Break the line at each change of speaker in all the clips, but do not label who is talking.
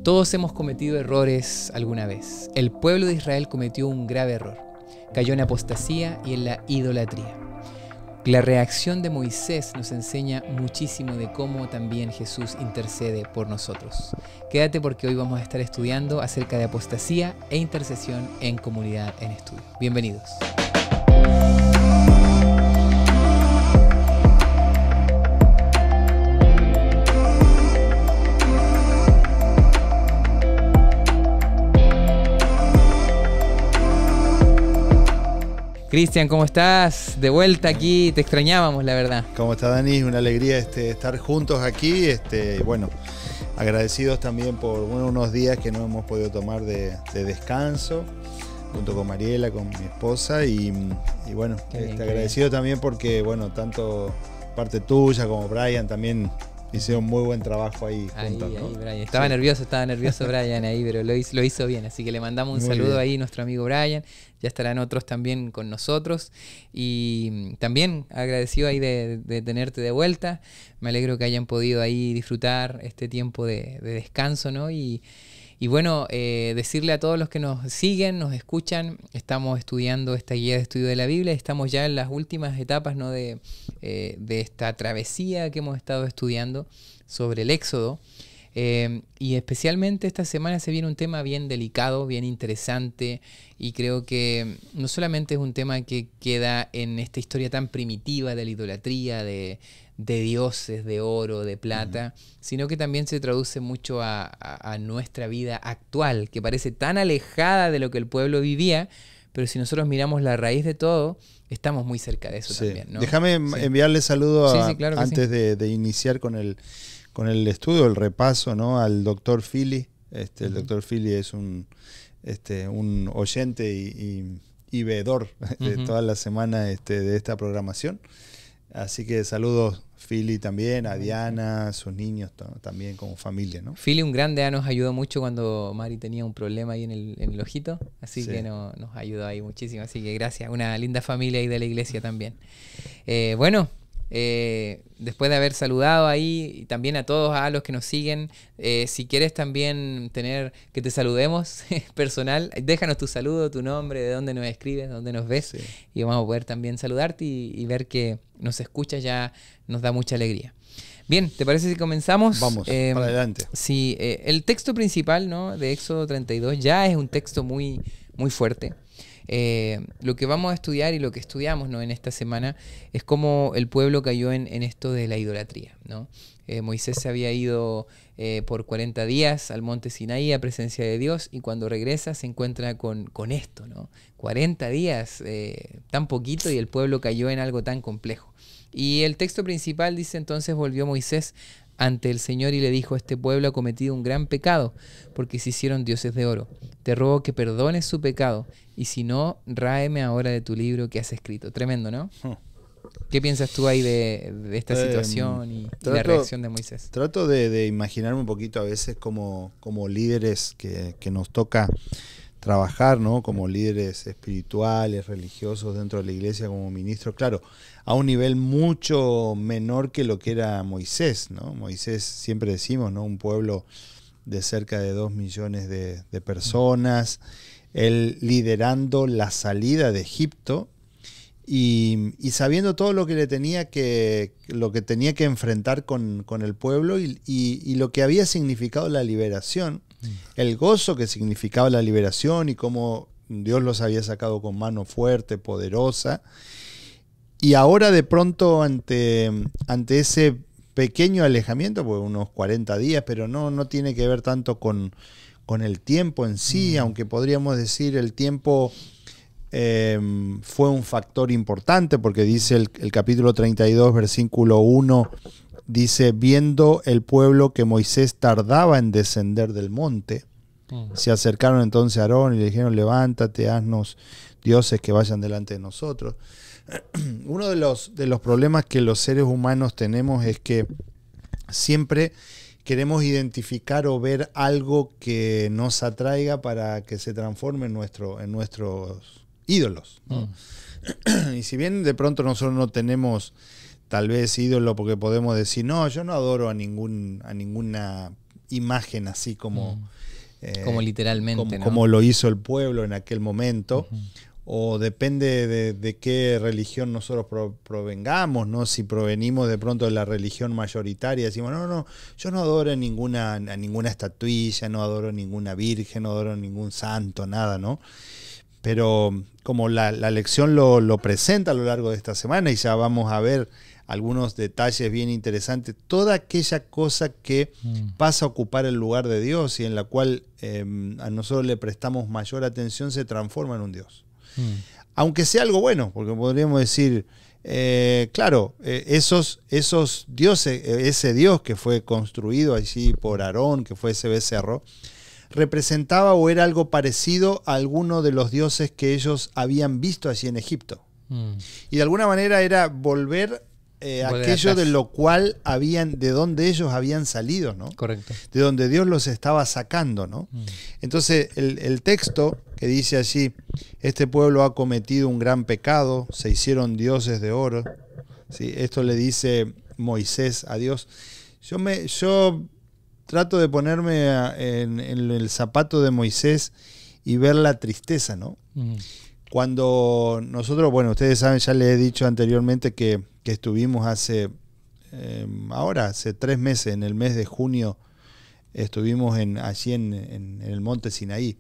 Todos hemos cometido errores alguna vez. El pueblo de Israel cometió un grave error. Cayó en apostasía y en la idolatría. La reacción de Moisés nos enseña muchísimo de cómo también Jesús intercede por nosotros. Quédate porque hoy vamos a estar estudiando acerca de apostasía e intercesión en Comunidad en Estudio. Bienvenidos. Cristian, ¿cómo estás? De vuelta aquí, te extrañábamos, la verdad.
¿Cómo está, Dani? Una alegría estar juntos aquí. Bueno, agradecidos también por unos días que no hemos podido tomar de descanso, junto con Mariela, con mi esposa. Y bueno, agradecido también porque, bueno, tanto parte tuya como Brian también hicieron muy buen trabajo ahí juntos, ¿no?
Brian. Estaba nervioso Brian ahí, pero lo hizo bien. Así que le mandamos un saludo ahí a nuestro amigo Brian. Ya estarán otros también con nosotros. Y también agradecido ahí de tenerte de vuelta. Me alegro que hayan podido ahí disfrutar este tiempo de descanso, ¿no? Y bueno, decirle a todos los que nos siguen, nos escuchan, estamos estudiando esta guía de estudio de la Biblia, estamos ya en las últimas etapas, ¿no? de esta travesía que hemos estado estudiando sobre el Éxodo, y especialmente esta semana se viene un tema bien delicado, bien interesante, y creo que no solamente es un tema que queda en esta historia tan primitiva de la idolatría, de dioses, de oro, de plata, sino que también se traduce mucho a nuestra vida actual, que parece tan alejada de lo que el pueblo vivía, pero si nosotros miramos la raíz de todo, estamos muy cerca de eso también, ¿no?
Déjame enviarle saludos
claro
antes de iniciar con el estudio, el repaso, ¿no? Al doctor Philly. El doctor Philly es un oyente y veedor de toda la semana de esta programación. Así que saludos, Philly, también, a Diana, a sus niños también como familia, ¿no?
Philly, un grande, nos ayudó mucho cuando Mari tenía un problema ahí en el ojito, así que nos ayudó ahí muchísimo, así que gracias, una linda familia ahí de la iglesia también. Después de haber saludado ahí y también a todos a los que nos siguen, si quieres también tener que te saludemos personal, déjanos tu saludo, tu nombre, de dónde nos escribes, de dónde nos ves, y vamos a poder también saludarte y ver que nos escuchas, ya nos da mucha alegría. Bien, ¿te parece si comenzamos?
Vamos, para adelante.
Sí, el texto principal, ¿no? De Éxodo 32 ya es un texto muy, muy fuerte. Lo que vamos a estudiar y lo que estudiamos, ¿no? En esta semana es cómo el pueblo cayó en esto de la idolatría, ¿no? Moisés se había ido por 40 días al monte Sinaí a presencia de Dios, y cuando regresa se encuentra con esto, ¿no? 40 días, tan poquito, y el pueblo cayó en algo tan complejo. Y el texto principal dice: entonces volvió Moisés ante el Señor y le dijo: este pueblo ha cometido un gran pecado, porque se hicieron dioses de oro. Te ruego que perdones su pecado, y si no, ráeme ahora de tu libro que has escrito. Tremendo, ¿no? ¿Qué piensas tú ahí de esta situación y la reacción de Moisés?
Trato de imaginarme un poquito a veces como líderes que nos toca trabajar, ¿no? Como líderes espirituales, religiosos dentro de la iglesia, como ministros, claro, a un nivel mucho menor que lo que era Moisés, ¿no? Moisés, siempre decimos, ¿no? Un pueblo de cerca de 2 millones de personas, él liderando la salida de Egipto y sabiendo todo lo que tenía que enfrentar con el pueblo y lo que había significado la liberación, el gozo que significaba la liberación y cómo Dios los había sacado con mano fuerte, poderosa. Y ahora de pronto ante ese pequeño alejamiento, pues unos 40 días, pero no tiene que ver tanto con el tiempo en sí, aunque podríamos decir el tiempo fue un factor importante, porque dice el capítulo 32, versículo 1, dice: viendo el pueblo que Moisés tardaba en descender del monte, se acercaron entonces a Aarón y le dijeron: levántate, haznos dioses que vayan delante de nosotros. Uno de los problemas que los seres humanos tenemos es que siempre queremos identificar o ver algo que nos atraiga para que se transforme en nuestros ídolos, ¿no? Y si bien de pronto nosotros no tenemos tal vez ídolo, porque podemos decir: no, yo no adoro a ninguna imagen así como...
como literalmente, ¿no?
Como lo hizo el pueblo en aquel momento. O depende de qué religión nosotros provengamos, ¿no? Si provenimos de pronto de la religión mayoritaria, decimos, no, yo no adoro a ninguna estatuilla, no adoro ninguna virgen, no adoro ningún santo, nada, ¿no? Pero como la lección lo presenta a lo largo de esta semana, y ya vamos a ver algunos detalles bien interesantes, toda aquella cosa que pasa a ocupar el lugar de Dios y en la cual a nosotros le prestamos mayor atención, se transforma en un Dios. Aunque sea algo bueno, porque podríamos decir, claro, esos dioses, ese Dios que fue construido allí por Aarón, que fue ese becerro, representaba o era algo parecido a alguno de los dioses que ellos habían visto allí en Egipto. Y de alguna manera era volver aquello de lo cual de donde ellos habían salido, ¿no?
Correcto.
De donde Dios los estaba sacando, ¿no? Entonces el texto que dice allí, este pueblo ha cometido un gran pecado, se hicieron dioses de oro, ¿sí? Esto le dice Moisés a Dios. Yo trato de ponerme en el zapato de Moisés y ver la tristeza, ¿no? Cuando nosotros, bueno, ustedes saben, ya les he dicho anteriormente que estuvimos hace 3 meses, en el mes de junio, estuvimos allí en el monte Sinaí.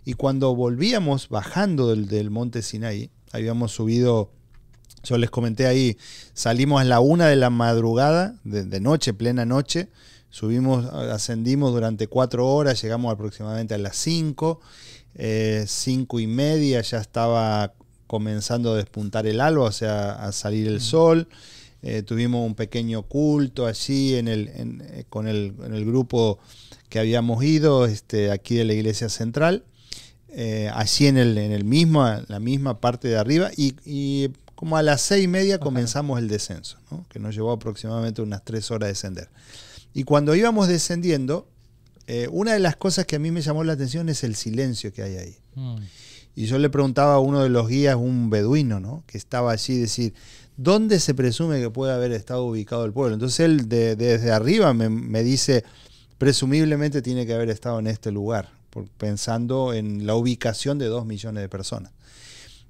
Y cuando volvíamos bajando del monte Sinaí, habíamos subido, yo les comenté ahí, salimos a la 1 de la madrugada, de noche, plena noche, ascendimos durante 4 horas, llegamos aproximadamente a las 5, 5:30 ya estaba comenzando a despuntar el alba, o sea, a salir el sol. Tuvimos un pequeño culto allí con el grupo que habíamos ido aquí de la iglesia central, allí en la misma parte de arriba, y como a las 6:30 comenzamos el descenso, ¿no? Que nos llevó aproximadamente unas 3 horas descender. Y cuando íbamos descendiendo, una de las cosas que a mí me llamó la atención es el silencio que hay ahí. Y yo le preguntaba a uno de los guías, un beduino, ¿no? Que estaba allí, decir, ¿dónde se presume que puede haber estado ubicado el pueblo? Entonces él desde arriba me dice, presumiblemente tiene que haber estado en este lugar, pensando en la ubicación de 2 millones de personas.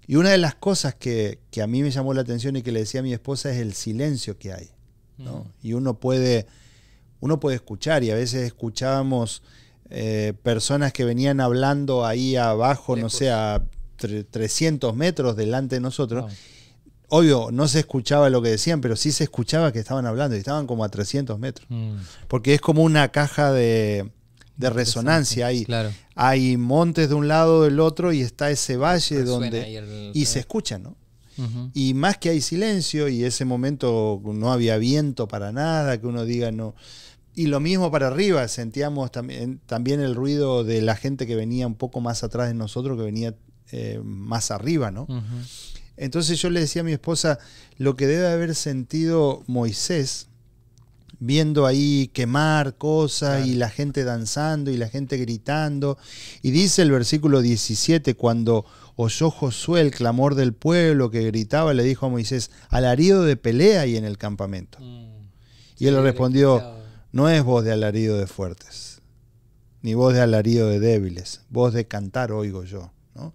Y una de las cosas que a mí me llamó la atención y que le decía a mi esposa es el silencio que hay, ¿no? Y uno puede escuchar, y a veces escuchábamos personas que venían hablando ahí abajo, lejos, no sé, a 300 metros delante de nosotros. Wow. Obvio, no se escuchaba lo que decían, pero sí se escuchaba que estaban hablando, y estaban como a 300 metros. Porque es como una caja de resonancia ahí. Claro. Hay montes de un lado, del otro, y está ese valle donde... Y se escucha, ¿no? Y más que hay silencio, y ese momento no había viento para nada, que uno diga no... Y lo mismo para arriba, sentíamos también el ruido de la gente que venía un poco más atrás de nosotros, que venía más arriba, ¿no? Entonces yo le decía a mi esposa, lo que debe haber sentido Moisés, viendo ahí quemar cosas, claro, y la gente danzando y la gente gritando. Y dice el versículo 17, cuando oyó Josué el clamor del pueblo que gritaba, le dijo a Moisés, alarido de pelea hay en el campamento. Y él le respondió, no es voz de alarido de fuertes, ni voz de alarido de débiles, voz de cantar oigo yo, ¿no?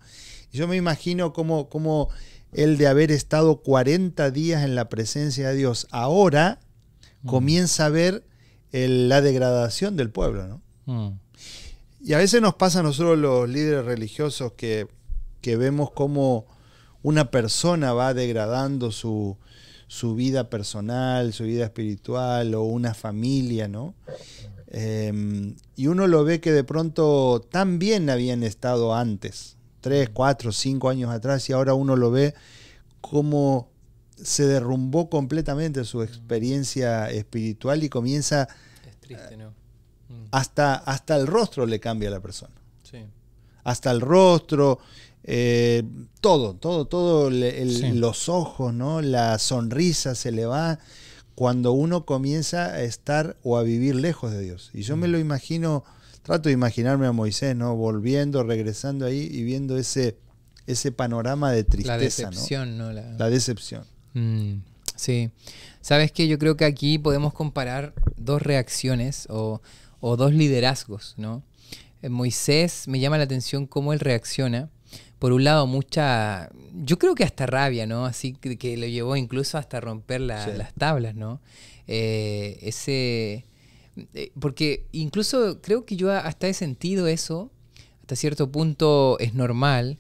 Y yo me imagino cómo él, de haber estado 40 días en la presencia de Dios, ahora comienza a ver la degradación del pueblo, ¿no? Y a veces nos pasa a nosotros los líderes religiosos que vemos cómo una persona va degradando su vida personal, su vida espiritual, o una familia, ¿no? Y uno lo ve que de pronto tan bien habían estado antes, 3, 4, 5 años atrás, y ahora uno lo ve como se derrumbó completamente su experiencia espiritual y comienza... Es triste, ¿no? Hasta el rostro le cambia a la persona. Sí. Hasta el rostro, todo, sí, los ojos, ¿no? La sonrisa se le va cuando uno comienza a estar o a vivir lejos de Dios. Y yo me lo imagino, trato de imaginarme a Moisés, ¿no? Volviendo, regresando ahí y viendo ese panorama de tristeza, la decepción, ¿no? La decepción.
Sí. ¿Sabes qué? Yo creo que aquí podemos comparar dos reacciones o o dos liderazgos, ¿no? Moisés, me llama la atención cómo él reacciona. Por un lado, yo creo que hasta rabia, ¿no? Así que lo llevó incluso hasta romper las tablas, ¿no? Porque incluso creo que yo hasta he sentido eso, hasta cierto punto es normal,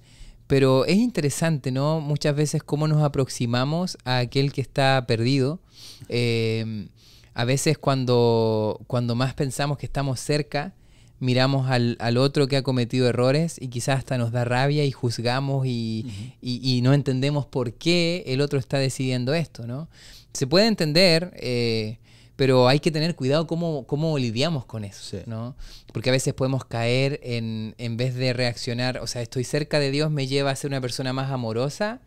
pero es interesante, ¿no? Muchas veces cómo nos aproximamos a aquel que está perdido. A veces cuando más pensamos que estamos cerca, miramos al otro que ha cometido errores y quizás hasta nos da rabia y juzgamos y no entendemos por qué el otro está decidiendo esto, ¿no? Se puede entender, pero hay que tener cuidado cómo lidiamos con eso, ¿no? Porque a veces podemos caer en vez de reaccionar, o sea, estoy cerca de Dios me lleva a ser una persona más amorosa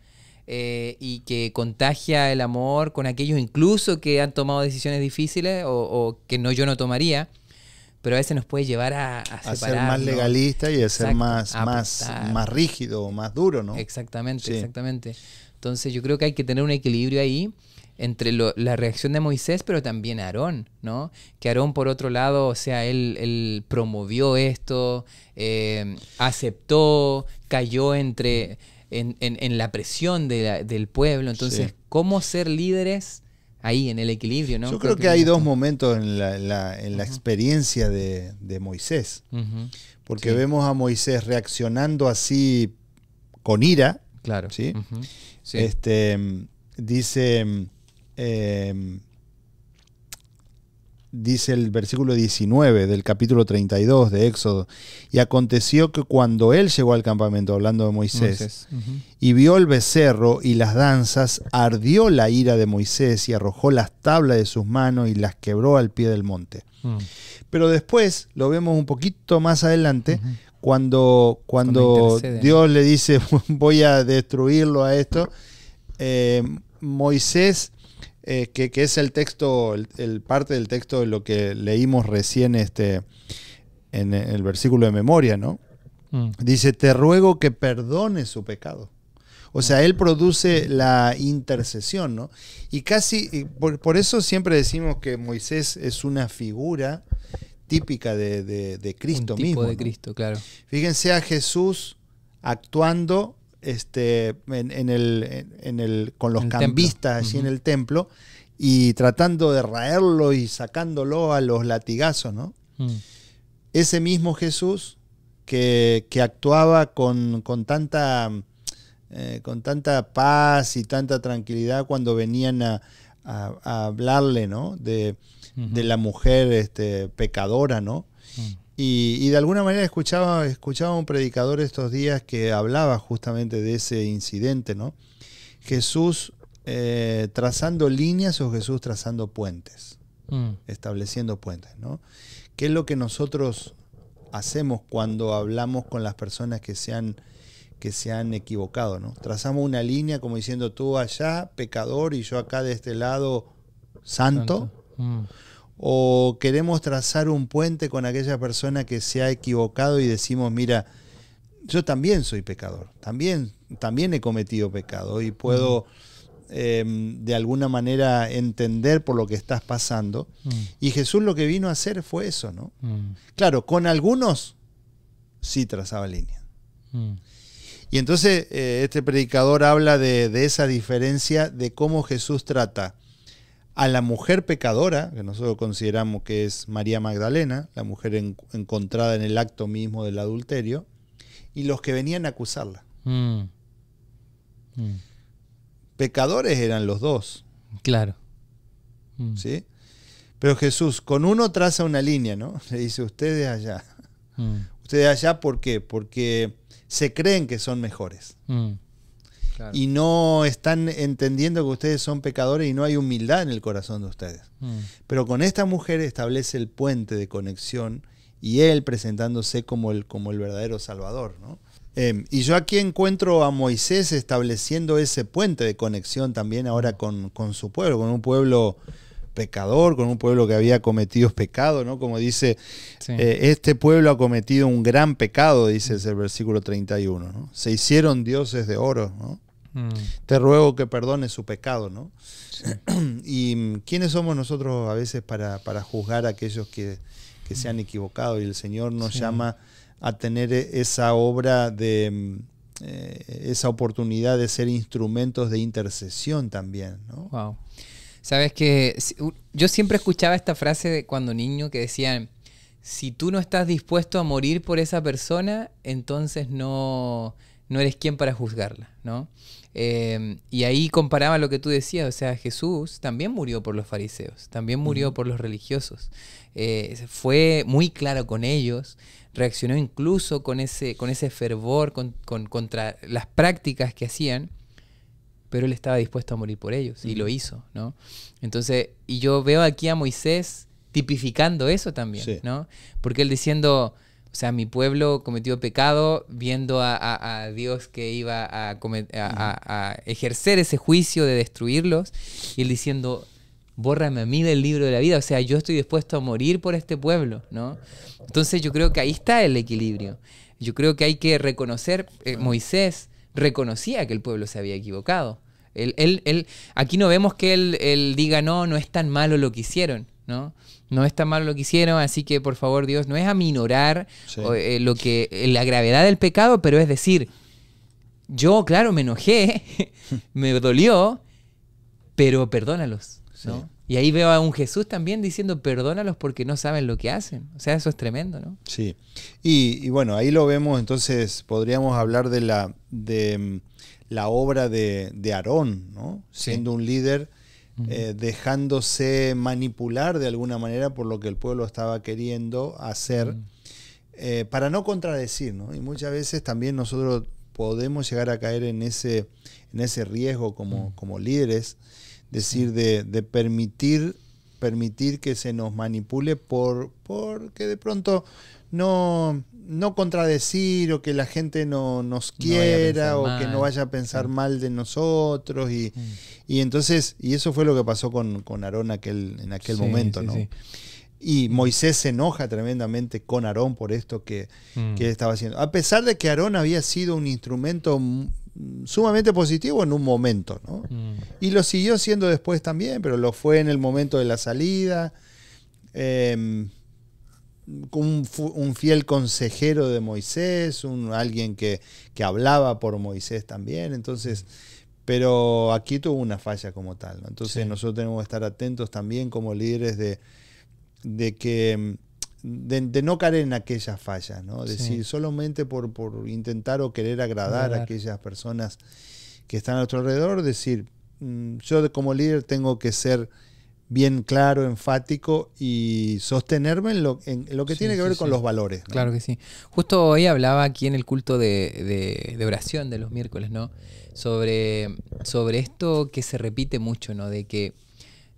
y que contagia el amor con aquellos incluso que han tomado decisiones difíciles o que yo no tomaría. Pero a veces nos puede llevar a separar,
ser más legalista y a ser más rígido, más duro, ¿no?
Exactamente. Entonces yo creo que hay que tener un equilibrio ahí entre la reacción de Moisés, pero también Aarón, ¿no? Que Aarón, por otro lado, o sea, él promovió esto, aceptó, cayó en la presión del pueblo. Entonces, ¿cómo ser líderes ahí en el equilibrio, ¿no?
Yo creo que hay dos momentos en la experiencia de Moisés. Porque vemos a Moisés reaccionando así con ira.
Claro.
¿Sí? Dice el versículo 19 del capítulo 32 de Éxodo: y aconteció que cuando él llegó al campamento, hablando de Moisés, y vio el becerro y las danzas, ardió la ira de Moisés y arrojó las tablas de sus manos y las quebró al pie del monte. Pero después, lo vemos un poquito más adelante, cuando Dios le dice voy a destruirlo a esto, Moisés, que es el texto, el parte del texto de lo que leímos recién en el versículo de memoria, ¿no? Dice, te ruego que perdone su pecado. O sea, él produce la intercesión, ¿no? Y casi, por eso siempre decimos que Moisés es una figura típica de Cristo mismo. Un tipo
de Cristo, claro.
Fíjense a Jesús actuando con los cambistas allí en el templo y tratando de raerlo y sacándolo a los latigazos, ¿no? Ese mismo Jesús que actuaba con tanta paz y tanta tranquilidad cuando venían a hablarle, ¿no? de la mujer pecadora, ¿no? Y de alguna manera escuchaba un predicador estos días que hablaba justamente de ese incidente, ¿no? Jesús trazando líneas o Jesús trazando puentes, estableciendo puentes, ¿no? ¿Qué es lo que nosotros hacemos cuando hablamos con las personas que se han equivocado, ¿no? Trazamos una línea como diciendo tú allá, pecador, y yo acá de este lado, santo. O queremos trazar un puente con aquella persona que se ha equivocado y decimos, mira, yo también soy pecador, también he cometido pecado y puedo de alguna manera entender por lo que estás pasando. Y Jesús lo que vino a hacer fue eso, ¿no? Claro, con algunos sí trazaba línea. Y entonces este predicador habla de esa diferencia de cómo Jesús trata a la mujer pecadora, que nosotros consideramos que es María Magdalena, la mujer encontrada en el acto mismo del adulterio, y los que venían a acusarla. Pecadores eran los dos.
Claro.
¿Sí? Pero Jesús con uno traza una línea, ¿no? Le dice, ustedes allá. Ustedes allá, ¿por qué? Porque se creen que son mejores. Claro. Y no están entendiendo que ustedes son pecadores y no hay humildad en el corazón de ustedes. Pero con esta mujer establece el puente de conexión y él presentándose como el verdadero Salvador, ¿no? Y yo aquí encuentro a Moisés estableciendo ese puente de conexión también ahora con su pueblo, con un pueblo pecador, con un pueblo que había cometido pecado, ¿no? Como dice, este pueblo ha cometido un gran pecado, dice el versículo 31, ¿no? Se hicieron dioses de oro, ¿no? Te ruego que perdone su pecado, ¿no? Sí. ¿Y quiénes somos nosotros a veces para juzgar a aquellos que que se han equivocado, y el Señor nos llama a tener esa obra de esa oportunidad de ser instrumentos de intercesión también, ¿no?
Wow. Sabes que yo siempre escuchaba esta frase de cuando niño que decían: si tú no estás dispuesto a morir por esa persona, entonces no eres quien para juzgarla, ¿no? Y ahí comparaba lo que tú decías, o sea, Jesús también murió por los fariseos, también murió por los religiosos. Fue muy claro con ellos, reaccionó incluso con ese fervor contra las prácticas que hacían, pero él estaba dispuesto a morir por ellos y lo hizo, ¿no? Entonces, y yo veo aquí a Moisés tipificando eso también, ¿no? Porque él diciendo, o sea, mi pueblo cometió pecado, viendo a Dios que iba a ejercer ese juicio de destruirlos, y él diciendo, bórrame a mí del libro de la vida, o sea, yo estoy dispuesto a morir por este pueblo, ¿no? Entonces yo creo que ahí está el equilibrio. Yo creo que hay que reconocer, Moisés reconocía que el pueblo se había equivocado. Aquí no vemos que él diga, no es tan malo lo que hicieron, ¿no? No es tan malo lo que hicieron, así que por favor, Dios, no es aminorar la gravedad del pecado, pero es decir, yo, claro, me enojé, me dolió, pero perdónalos, ¿no? Sí. Y ahí veo a un Jesús también diciendo, perdónalos porque no saben lo que hacen. O sea, eso es tremendo, ¿no?
Sí. Y bueno, ahí lo vemos, entonces podríamos hablar de la obra de Aarón, ¿no? Sí. Siendo un líder, dejándose manipular de alguna manera por lo que el pueblo estaba queriendo hacer, para no contradecir, ¿no? Y muchas veces también nosotros podemos llegar a caer en ese riesgo como líderes, decir, de permitir que se nos manipule porque de pronto no contradecir, o que la gente no nos quiera, o que no vaya a pensar mal de nosotros, y entonces, y eso fue lo que pasó con Aarón en aquel momento, ¿no? Sí. Y Moisés se enoja tremendamente con Aarón por esto que él estaba haciendo, a pesar de que Aarón había sido un instrumento sumamente positivo en un momento, ¿no? Y lo siguió siendo después también, pero lo fue en el momento de la salida, un fiel consejero de Moisés, alguien que hablaba por Moisés también. Entonces, pero aquí tuvo una falla como tal, ¿no? Entonces nosotros tenemos que estar atentos también como líderes de no caer en aquellas fallas, ¿no? Decir, solamente por intentar o querer agradar a aquellas personas que están a nuestro alrededor, decir, yo como líder tengo que ser bien claro, enfático, y sostenerme en lo que tiene que ver con los valores, ¿no?
Claro que sí. Justo hoy hablaba aquí en el culto de oración de los miércoles, ¿no? Sobre esto que se repite mucho, ¿no? De que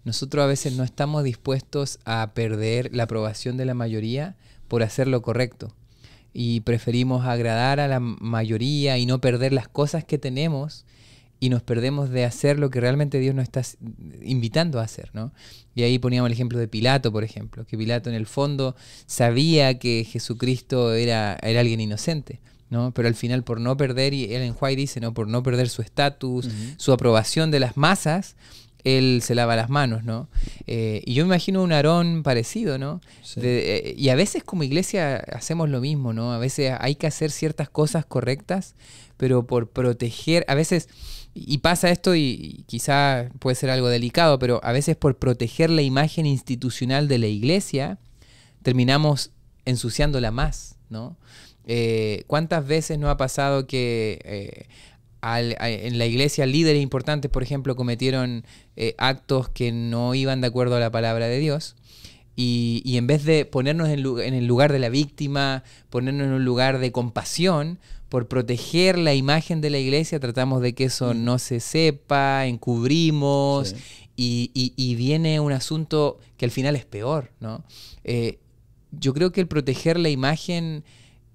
nosotros a veces no estamos dispuestos a perder la aprobación de la mayoría por hacer lo correcto. Y preferimos agradar a la mayoría y no perder las cosas que tenemos, y nos perdemos de hacer lo que realmente Dios nos está invitando a hacer, ¿no? Y ahí poníamos el ejemplo de Pilato, por ejemplo, que Pilato en el fondo sabía que Jesucristo era alguien inocente, ¿no? Pero al final, por no perder, y Ellen White dice, ¿no?, por no perder su estatus, su aprobación de las masas, él se lava las manos, ¿no? Y yo me imagino un Aarón parecido, ¿no? Sí. Y a veces como iglesia hacemos lo mismo, ¿no? A veces hay que hacer ciertas cosas correctas, pero por proteger, a veces, y pasa esto, y quizá puede ser algo delicado, pero a veces por proteger la imagen institucional de la iglesia, terminamos ensuciándola más, ¿no? ¿Cuántas veces no ha pasado que en la iglesia líderes importantes, por ejemplo, cometieron actos que no iban de acuerdo a la palabra de Dios, y en vez de ponernos en el lugar de la víctima, ponernos en un lugar de compasión, por proteger la imagen de la iglesia, tratamos de que eso no se sepa, encubrimos, y viene un asunto que al final es peor, ¿no? Yo creo que el proteger la imagen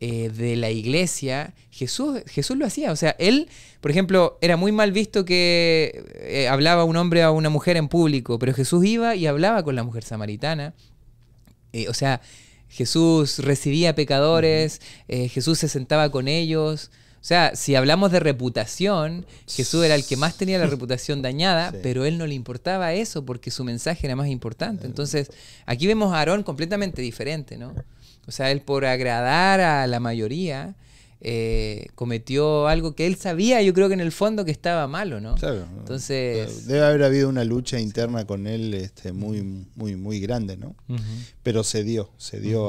de la iglesia, Jesús lo hacía. O sea, él, por ejemplo, era muy mal visto que hablaba un hombre a una mujer en público, pero Jesús iba y hablaba con la mujer samaritana. O sea, Jesús recibía pecadores, Jesús se sentaba con ellos. O sea, si hablamos de reputación, Jesús era el que más tenía la reputación dañada,
Sí.
pero él no le importaba eso porque su mensaje era más importante. Entonces, aquí vemos a Aarón completamente diferente, ¿no? O sea, él por agradar a la mayoría cometió algo que él sabía, yo creo que en el fondo que estaba malo, ¿no?
Claro.
Entonces...
Debe haber habido una lucha interna con él muy grande, ¿no?
Ujú.
Pero se dio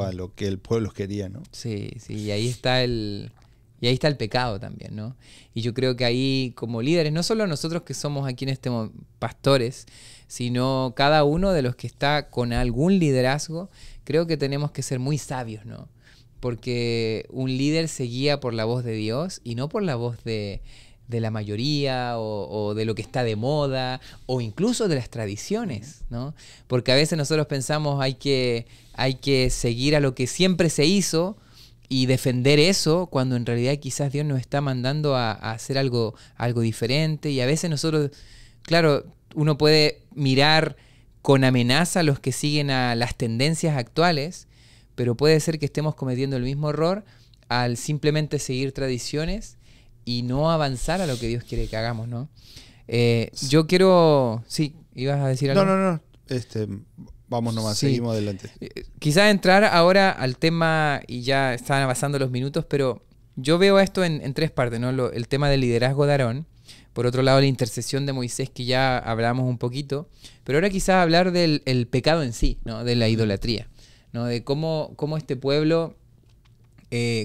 a lo que el pueblo quería, ¿no?
Sí, sí, y ahí está el pecado también, ¿no? Y yo creo que ahí como líderes, no solo nosotros que somos aquí en este pastores, sino cada uno de los que está con algún liderazgo, creo que tenemos que ser muy sabios, ¿no? Porque un líder se guía por la voz de Dios y no por la voz de la mayoría o de lo que está de moda o incluso de las tradiciones, ¿no? Porque a veces nosotros pensamos hay que seguir a lo que siempre se hizo y defender eso cuando en realidad quizás Dios nos está mandando a hacer algo diferente, y a veces nosotros, claro, uno puede mirar con amenaza a los que siguen a las tendencias actuales, pero puede ser que estemos cometiendo el mismo error al simplemente seguir tradiciones y no avanzar a lo que Dios quiere que hagamos, ¿no? Yo quiero... Sí, ¿ibas a decir algo?
No. Vamos nomás,
Sí.
seguimos adelante.
Quizás entrar ahora al tema, y ya están avanzando los minutos, pero yo veo esto en tres partes, ¿no? El tema del liderazgo de Aarón, por otro lado la intercesión de Moisés, que ya hablamos un poquito, pero ahora quizás hablar del pecado en sí, ¿no? De la idolatría, ¿no? De cómo este pueblo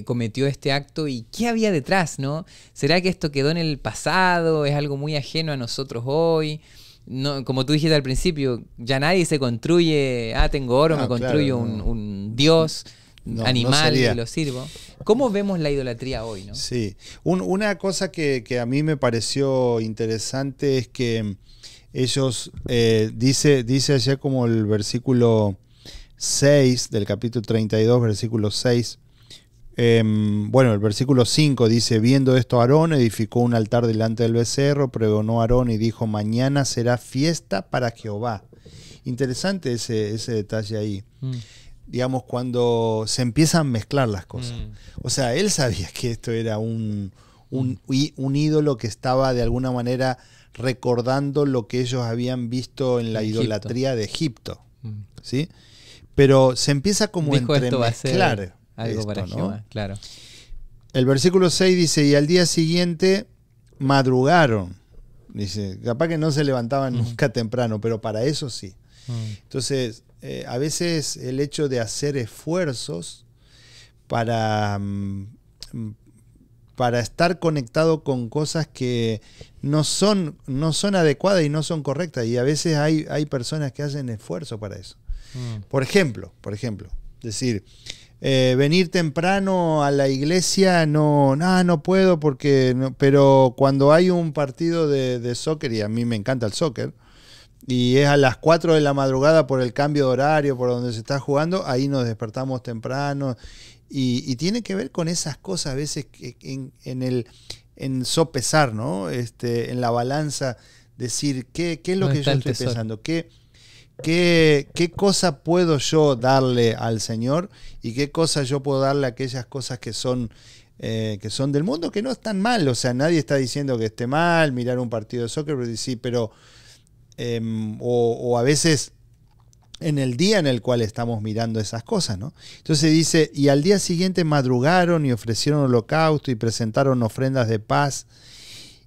cometió este acto y qué había detrás, ¿no? ¿Será que esto quedó en el pasado? ¿Es algo muy ajeno a nosotros hoy? No, como tú dijiste al principio, ya nadie se construye, tengo oro, me construyo
claro, no.
un dios animal y lo sirvo. ¿Cómo vemos la idolatría hoy, no?
Sí. Una cosa que a mí me pareció interesante es que ellos, dice allá como el versículo 6 del capítulo 32, versículo 6, el versículo 5 dice: viendo esto Aarón edificó un altar delante del becerro, pregonó Aarón y dijo: mañana será fiesta para Jehová. Interesante ese detalle ahí. Digamos, cuando se empiezan a mezclar las cosas. O sea, él sabía que esto era un ídolo que estaba de alguna manera recordando lo que ellos habían visto en la idolatría de Egipto. ¿Sí? Pero se empieza como a entremezclar
algo
esto,
para
¿no?
Jehová, claro.
El versículo 6 dice: y al día siguiente madrugaron. Dice, capaz que no se levantaban nunca temprano, pero para eso sí. Entonces, a veces el hecho de hacer esfuerzos para estar conectado con cosas que no son adecuadas y no son correctas, y a veces hay personas que hacen esfuerzo para eso. Por ejemplo, decir, venir temprano a la iglesia no puedo porque no, pero cuando hay un partido de soccer, y a mí me encanta el soccer, y es a las 4 de la madrugada por el cambio de horario, por donde se está jugando, ahí nos despertamos temprano, y tiene que ver con esas cosas a veces en sopesar, ¿no? En la balanza, decir, ¿qué es lo que yo estoy pensando? ¿Qué cosa puedo yo darle al Señor y qué cosa yo puedo darle a aquellas cosas que son del mundo, que no están mal? O sea, nadie está diciendo que esté mal mirar un partido de soccer, pero sí, pero o a veces en el día en el cual estamos mirando esas cosas, ¿no? Entonces dice: y al día siguiente madrugaron y ofrecieron holocausto y presentaron ofrendas de paz,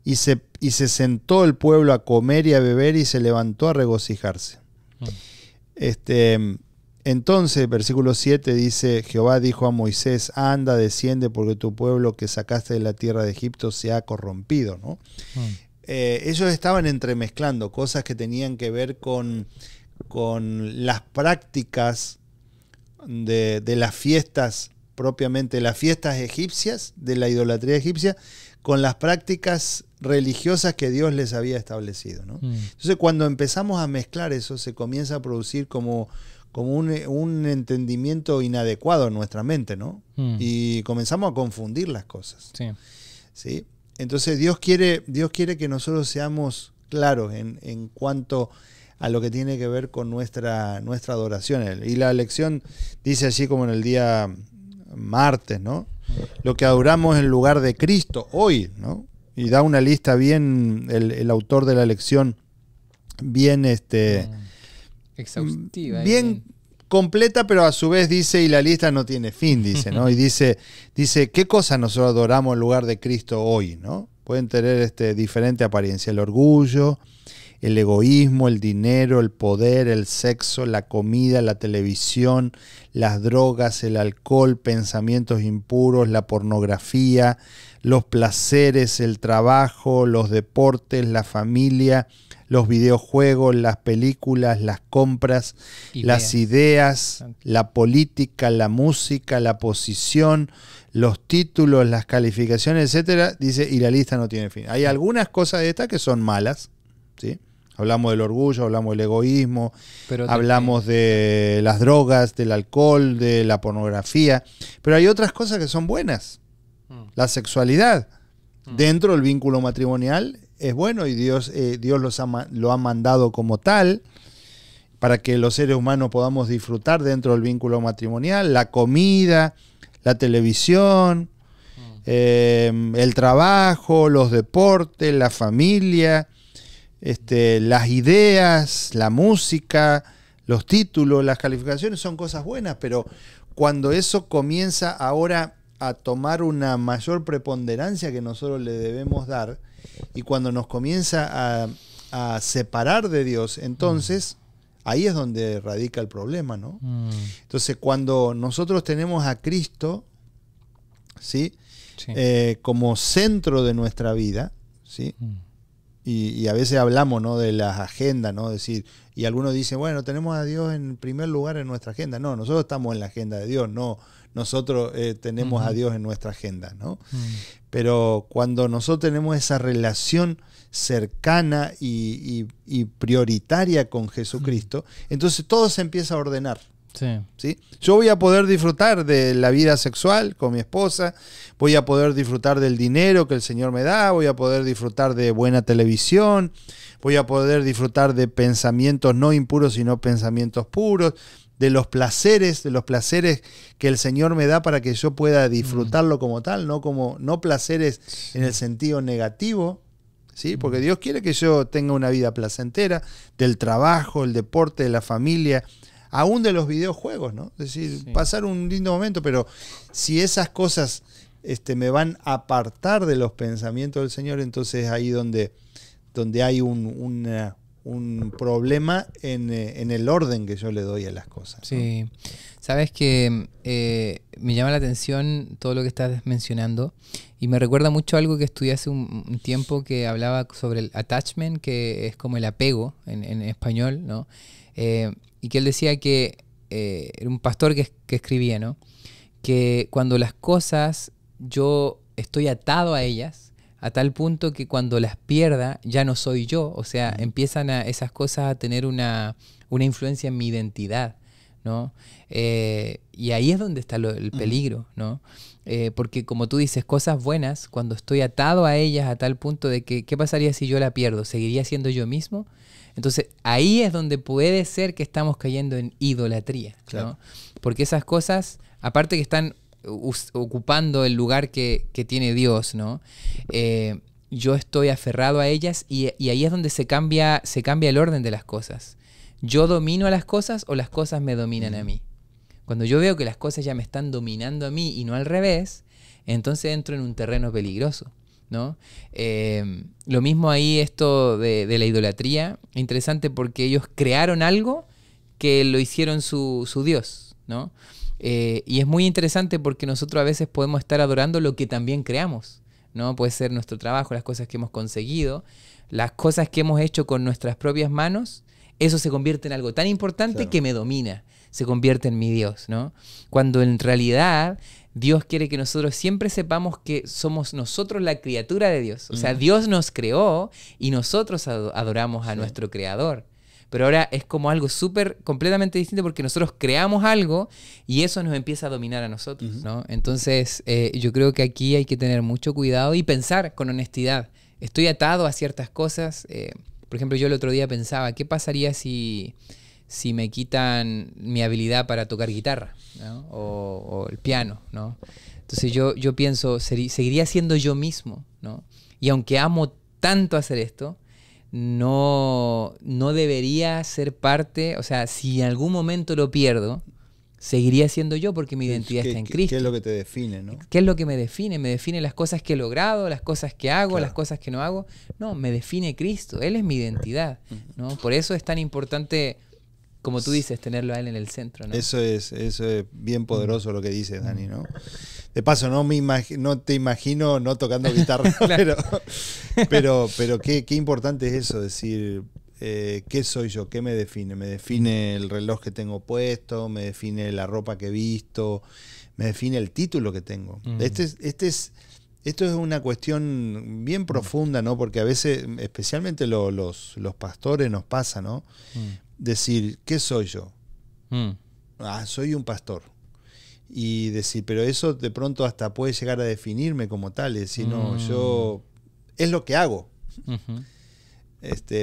y se sentó el pueblo a comer y a beber y se levantó a regocijarse. Entonces, versículo 7 dice: Jehová dijo a Moisés: anda, desciende, porque tu pueblo que sacaste de la tierra de Egipto se ha corrompido, ¿no? Ellos estaban entremezclando cosas que tenían que ver con las prácticas de las fiestas, propiamente las fiestas egipcias, de la idolatría egipcia, con las prácticas religiosas que Dios les había establecido, ¿no? Entonces, cuando empezamos a mezclar eso, se comienza a producir como un entendimiento inadecuado en nuestra mente, ¿no? Y comenzamos a confundir las cosas.
Sí.
¿Sí? Entonces, Dios quiere que nosotros seamos claros en cuanto a lo que tiene que ver con nuestra adoración. Y la lección dice allí como en el día martes, ¿no? lo que adoramos en lugar de Cristo hoy, ¿no? Y da una lista bien, el autor de la lección, bien
exhaustiva.
Bien completa, pero a su vez dice, y la lista no tiene fin, dice, ¿no? Y dice, ¿qué cosas nosotros adoramos en lugar de Cristo hoy, ¿no? Pueden tener diferente apariencia: el orgullo, el egoísmo, el dinero, el poder, el sexo, la comida, la televisión, las drogas, el alcohol, pensamientos impuros, la pornografía, los placeres, el trabajo, los deportes, la familia, los videojuegos, las películas, las compras, las ideas, la política, la música, la posición, los títulos, las calificaciones, etcétera. Dice, y la lista no tiene fin. Hay algunas cosas de estas que son malas, ¿sí? Hablamos del orgullo, hablamos del egoísmo, hablamos de las drogas, del alcohol, de la pornografía, pero hay otras cosas que son buenas. La sexualidad dentro del vínculo matrimonial es bueno, y Dios lo ha mandado como tal para que los seres humanos podamos disfrutar dentro del vínculo matrimonial. La comida, la televisión, el trabajo, los deportes, la familia, las ideas, la música, los títulos, las calificaciones son cosas buenas, pero cuando eso comienza ahora a tomar una mayor preponderancia que nosotros le debemos dar, y cuando nos comienza a separar de Dios, entonces ahí es donde radica el problema, ¿no? Entonces, cuando nosotros tenemos a Cristo, ¿sí? Como centro de nuestra vida, ¿sí? Y a veces hablamos, ¿no?, de las agendas, ¿no? Decir, y algunos dicen, bueno, tenemos a Dios en primer lugar en nuestra agenda. No, nosotros estamos en la agenda de Dios, no nosotros tenemos a Dios en nuestra agenda, ¿no? Pero cuando nosotros tenemos esa relación cercana y prioritaria con Jesucristo, entonces todo se empieza a ordenar. ¿Sí? Yo voy a poder disfrutar de la vida sexual con mi esposa, voy a poder disfrutar del dinero que el Señor me da, voy a poder disfrutar de buena televisión, voy a poder disfrutar de pensamientos no impuros sino pensamientos puros, de los placeres que el Señor me da para que yo pueda disfrutarlo como tal, no placeres en el sentido negativo, ¿sí? Porque Dios quiere que yo tenga una vida placentera, del trabajo, el deporte, de la familia, aún de los videojuegos, ¿no? Es decir, pasar un lindo momento, pero si esas cosas me van a apartar de los pensamientos del Señor, entonces ahí donde hay un problema en el orden que yo le doy a las cosas, ¿no?
Sí, sabes que me llama la atención todo lo que estás mencionando, y me recuerda mucho algo que estudié hace un tiempo, que hablaba sobre el attachment, que es como el apego en español, ¿no? Y que él decía que era un pastor que escribía, ¿no?, que cuando las cosas yo estoy atado a ellas, a tal punto que cuando las pierda ya no soy yo, o sea, empiezan esas cosas a tener una influencia en mi identidad, ¿no? Y ahí es donde está el peligro, ¿no? Porque como tú dices, cosas buenas, cuando estoy atado a ellas a tal punto de que, ¿qué pasaría si yo la pierdo? ¿Seguiría siendo yo mismo? Entonces, ahí es donde puede ser que estamos cayendo en idolatría, claro, ¿no? Porque esas cosas, aparte que están ocupando el lugar que tiene Dios, ¿no? Yo estoy aferrado a ellas, y ahí es donde se cambia el orden de las cosas. ¿Yo domino a las cosas o las cosas me dominan a mí? Cuando yo veo que las cosas ya me están dominando a mí y no al revés, entonces entro en un terreno peligroso, ¿no? Lo mismo ahí, esto de la idolatría, interesante, porque ellos crearon algo que lo hicieron su Dios, ¿no? Y es muy interesante porque nosotros a veces podemos estar adorando lo que también creamos, ¿no? Puede ser nuestro trabajo, las cosas que hemos conseguido, las cosas que hemos hecho con nuestras propias manos. Eso se convierte en algo tan importante, claro, que me domina, se convierte en mi Dios, ¿no? Cuando en realidad Dios quiere que nosotros siempre sepamos que somos nosotros la criatura de Dios. O sea, Dios nos creó y nosotros adoramos a nuestro Creador. Pero ahora es como algo completamente distinto, porque nosotros creamos algo y eso nos empieza a dominar a nosotros, ¿no? Entonces, yo creo que aquí hay que tener mucho cuidado y pensar con honestidad. Estoy atado a ciertas cosas. Por ejemplo, yo el otro día pensaba, ¿qué pasaría si si me quitan mi habilidad para tocar guitarra, ¿no? O el piano, ¿no? Entonces yo pienso, seguiría siendo yo mismo, ¿no? Y aunque amo tanto hacer esto, no debería ser parte, o sea, si en algún momento lo pierdo, seguiría siendo yo porque mi identidad está en Cristo.
¿Qué es lo que te define, no?
¿Qué es lo que me define? Me define las cosas que he logrado, las cosas que hago,
Claro.
las cosas que no hago. No, me define Cristo. Él es mi identidad, ¿no? Por eso es tan importante, como tú dices, tenerlo a Él en el centro, ¿no?
Eso es bien poderoso lo que dices, Dani, ¿no? De paso, no te imagino no tocando guitarra,
Claro.
pero qué importante es eso, decir, ¿qué soy yo? ¿Qué me define? Me define el reloj que tengo puesto, me define la ropa que he visto, me define el título que tengo. Esto es una cuestión bien profunda, ¿no? Porque a veces, especialmente los pastores nos pasa, ¿no? Decir, ¿qué soy yo? Soy un pastor. Y decir, pero eso de pronto hasta puede llegar a definirme como tal. Es decir, no, yo es lo que hago.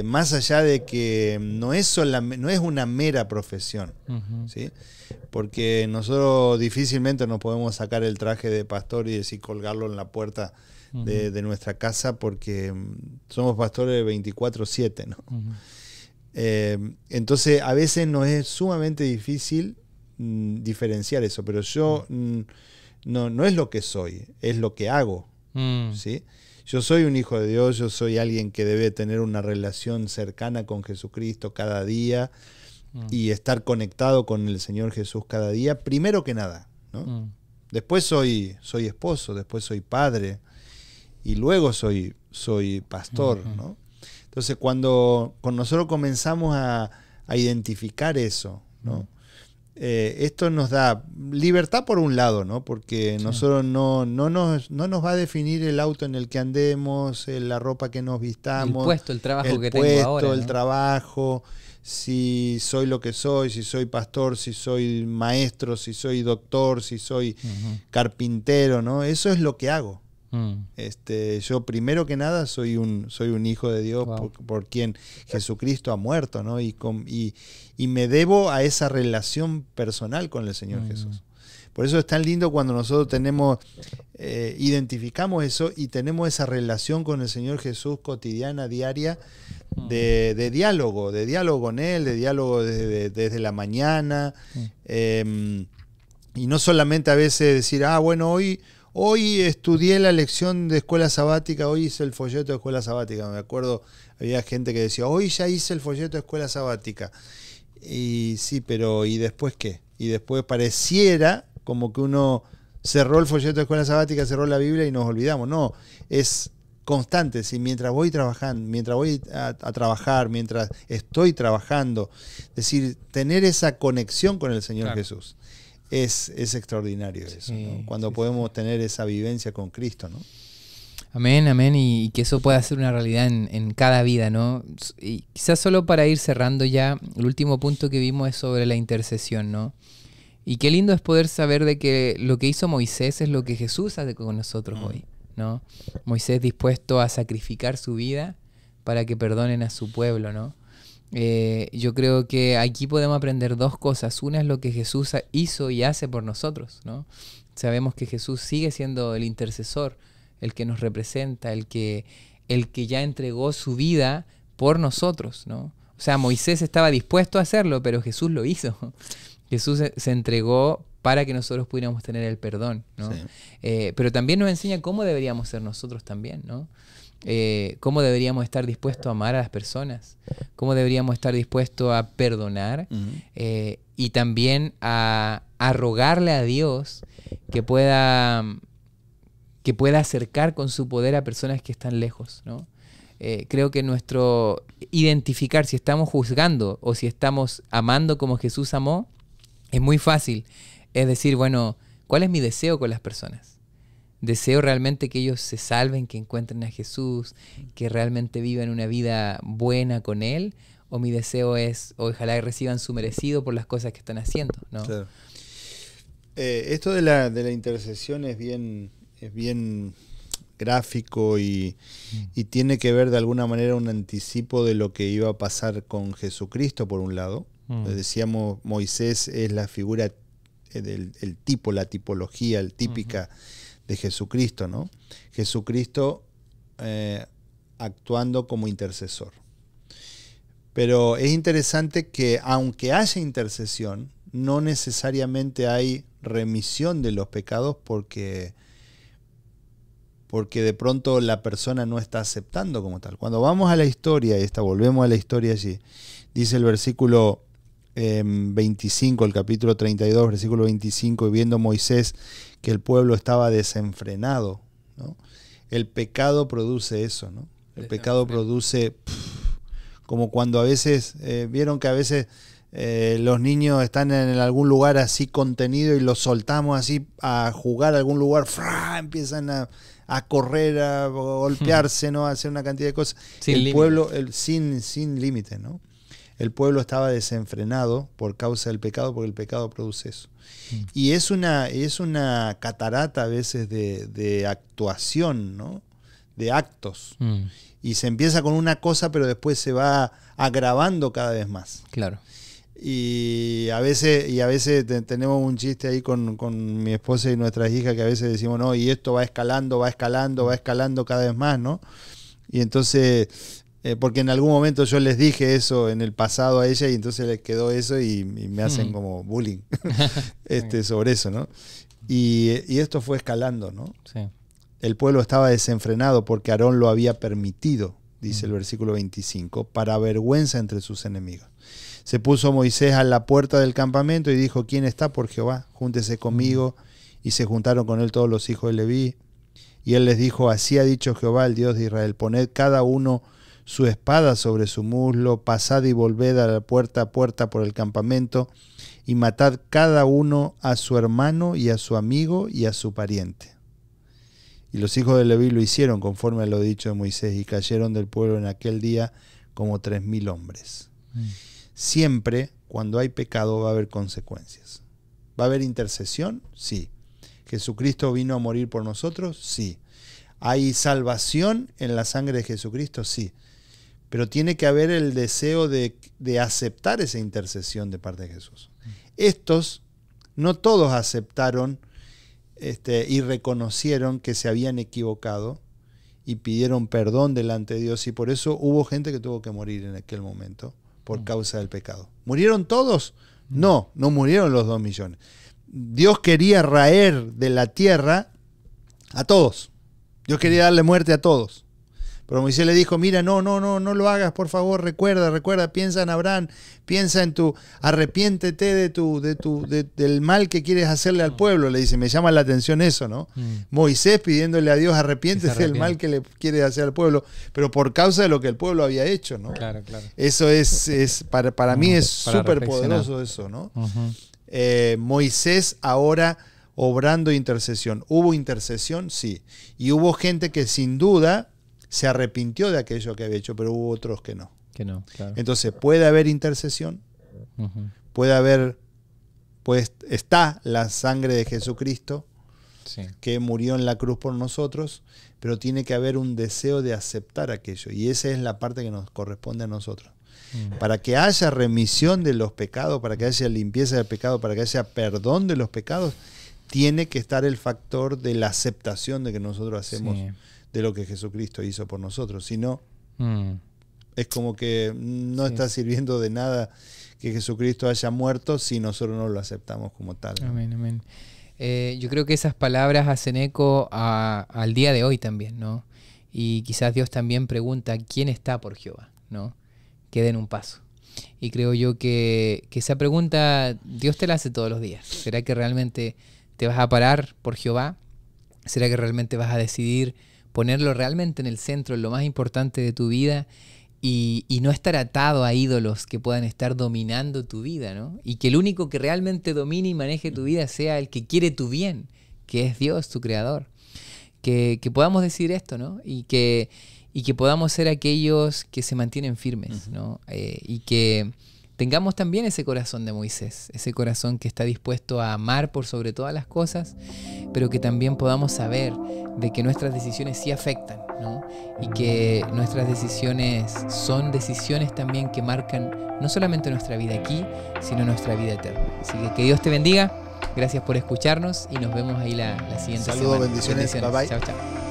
Más allá de que no es una mera profesión, ¿sí? Porque nosotros difícilmente nos podemos sacar el traje de pastor y decir colgarlo en la puerta de nuestra casa porque somos pastores 24/7, ¿no? Entonces a veces nos es sumamente difícil diferenciar eso, pero yo no es lo que soy, es lo que hago, ¿sí? Yo soy un hijo de Dios, yo soy alguien que debe tener una relación cercana con Jesucristo cada día y estar conectado con el Señor Jesús cada día, primero que nada, ¿no? Después soy esposo, después soy padre y luego soy pastor, ¿no? Entonces cuando nosotros comenzamos a identificar eso, ¿no? Esto nos da libertad por un lado, ¿no? Porque nosotros no nos va a definir el auto en el que andemos, la ropa que nos vistamos,
el trabajo que tengo ahora, ¿no?
el trabajo, si soy lo que soy, si soy pastor, si soy maestro, si soy doctor, si soy carpintero, ¿no? Eso es lo que hago. Yo primero que nada soy un hijo de Dios, por quien Jesucristo ha muerto, ¿no? Y me debo a esa relación personal con el Señor Jesús. Por eso es tan lindo cuando nosotros identificamos eso y tenemos esa relación con el Señor Jesús cotidiana, diaria, de diálogo con Él, de diálogo desde la mañana. Y no solamente a veces decir, bueno, Hoy estudié la lección de escuela sabática, hoy hice el folleto de escuela sabática. Me acuerdo, había gente que decía, hoy ya hice el folleto de escuela sabática. Y sí, pero ¿y después qué? Y después pareciera como que uno cerró el folleto de escuela sabática, cerró la Biblia y nos olvidamos. No, es constante. ¿Sí? Mientras voy trabajando, mientras voy a trabajar, mientras estoy trabajando. Es decir, tener esa conexión con el Señor Jesús. Es extraordinario eso, ¿no? Cuando podemos tener esa vivencia con Cristo, ¿no?
Amén, amén, y que eso pueda ser una realidad en cada vida, ¿no? Y quizás solo para ir cerrando ya, el último punto que vimos es sobre la intercesión, ¿no? Y qué lindo es poder saber de que lo que hizo Moisés es lo que Jesús hace con nosotros hoy, ¿no? Moisés dispuesto a sacrificar su vida para que perdonen a su pueblo, ¿no? Yo creo que aquí podemos aprender dos cosas. Una es lo que Jesús hizo y hace por nosotros, ¿no? Sabemos que Jesús sigue siendo el intercesor, el que nos representa, el que ya entregó su vida por nosotros, ¿no? O sea, Moisés estaba dispuesto a hacerlo, pero Jesús lo hizo. Jesús se entregó para que nosotros pudiéramos tener el perdón, ¿no? Sí. Pero también nos enseña cómo deberíamos ser nosotros también, ¿no? Cómo deberíamos estar dispuestos a amar a las personas, cómo deberíamos estar dispuestos a perdonar y también a rogarle a Dios que pueda acercar con su poder a personas que están lejos, ¿no? Creo que nuestro identificar si estamos juzgando o si estamos amando como Jesús amó es muy fácil. Es decir, bueno, ¿cuál es mi deseo con las personas? Deseo realmente que ellos se salven, que encuentren a Jesús, que realmente vivan una vida buena con Él, o mi deseo es, ojalá reciban su merecido por las cosas que están haciendo, ¿no?
Claro. Esto de la intercesión es bien gráfico y tiene que ver de alguna manera un anticipo de lo que iba a pasar con Jesucristo por un lado, Decíamos, Moisés es la figura, el tipo, la tipología, el típica de Jesucristo, ¿no? Jesucristo actuando como intercesor. Pero es interesante que aunque haya intercesión, no necesariamente hay remisión de los pecados porque de pronto la persona no está aceptando como tal. Cuando vamos a la historia, volvemos a la historia allí, dice el versículo 25, el capítulo 32, versículo 25, y viendo Moisés que el pueblo estaba desenfrenado, ¿no? El pecado produce eso, ¿no? El pecado produce, como cuando a veces, vieron que a veces los niños están en algún lugar así contenido y los soltamos así a jugar a algún lugar, empiezan a correr, a golpearse, ¿no? A hacer una cantidad de cosas. El pueblo, sin límite, ¿no? El pueblo estaba desenfrenado por causa del pecado, porque el pecado produce eso. Y es una catarata a veces de actuación, ¿no? De actos. Y se empieza con una cosa, pero después se va agravando cada vez más. Claro. Y a veces tenemos un chiste ahí con mi esposa y nuestras hijas, que a veces decimos, no, y esto va escalando cada vez más, ¿no? Y entonces, porque en algún momento yo les dije eso en el pasado a ella, y entonces les quedó eso y me hacen como bullying sobre eso, ¿no? Y esto fue escalando, ¿no? Sí. El pueblo estaba desenfrenado porque Aarón lo había permitido, dice el versículo 25, para vergüenza entre sus enemigos. Se puso Moisés a la puerta del campamento y dijo, ¿quién está por Jehová? Júntese conmigo. Y se juntaron con él todos los hijos de Leví. Y él les dijo, así ha dicho Jehová, el Dios de Israel, poned cada uno su espada sobre su muslo, pasad y volved a puerta por el campamento, y matad cada uno a su hermano y a su amigo y a su pariente. Y los hijos de Leví lo hicieron conforme a lo dicho de Moisés, y cayeron del pueblo en aquel día como 3,000 hombres. Siempre, cuando hay pecado, va a haber consecuencias. ¿Va a haber intercesión? Sí. ¿Jesucristo vino a morir por nosotros? Sí. ¿Hay salvación en la sangre de Jesucristo? Sí. Pero tiene que haber el deseo de aceptar esa intercesión de parte de Jesús. Estos, no todos aceptaron y reconocieron que se habían equivocado y pidieron perdón delante de Dios, y por eso hubo gente que tuvo que morir en aquel momento por causa del pecado. ¿Murieron todos? No murieron los 2 millones. Dios quería raer de la tierra a todos. Dios quería darle muerte a todos. Pero Moisés le dijo, mira, no lo hagas, por favor, recuerda, piensa en Abraham, piensa en arrepiéntete del mal que quieres hacerle al pueblo. Le dice, me llama la atención eso, ¿no? Moisés pidiéndole a Dios, arrepiéntese del mal que le quiere hacer al pueblo, pero por causa de lo que el pueblo había hecho, ¿no? Claro. Eso es para mí es súper poderoso eso, ¿no? Moisés ahora obrando intercesión. ¿Hubo intercesión? Sí. Y hubo gente que sin duda se arrepintió de aquello que había hecho, pero hubo otros que no. Claro. Entonces, puede haber intercesión, puede haber, pues está la sangre de Jesucristo, que murió en la cruz por nosotros, pero tiene que haber un deseo de aceptar aquello, y esa es la parte que nos corresponde a nosotros. Para que haya remisión de los pecados, para que haya limpieza del pecado, para que haya perdón de los pecados, tiene que estar el factor de la aceptación de que nosotros hacemos de lo que Jesucristo hizo por nosotros. Si no, es como que no está sirviendo de nada que Jesucristo haya muerto si nosotros no lo aceptamos como tal.
Amén. Yo creo que esas palabras hacen eco al día de hoy también, ¿no? Y quizás Dios también pregunta, ¿quién está por Jehová? ¿No? Que den un paso. Y creo yo que esa pregunta Dios te la hace todos los días. ¿Será que realmente te vas a parar por Jehová? ¿Será que realmente vas a decidir ponerlo realmente en el centro, en lo más importante de tu vida, y no estar atado a ídolos que puedan estar dominando tu vida, ¿no? Y que el único que realmente domine y maneje tu vida sea el que quiere tu bien, que es Dios, tu creador? Que podamos decir esto, ¿no? Y que podamos ser aquellos que se mantienen firmes, ¿no? Y que tengamos también ese corazón de Moisés, ese corazón que está dispuesto a amar por sobre todas las cosas, pero que también podamos saber de que nuestras decisiones sí afectan ¿no? Y que nuestras decisiones son decisiones también que marcan no solamente nuestra vida aquí, sino nuestra vida eterna. Así que Dios te bendiga, gracias por escucharnos y nos vemos ahí la siguiente semana.
Saludos, bendiciones. Bye bye.
Chao, chao.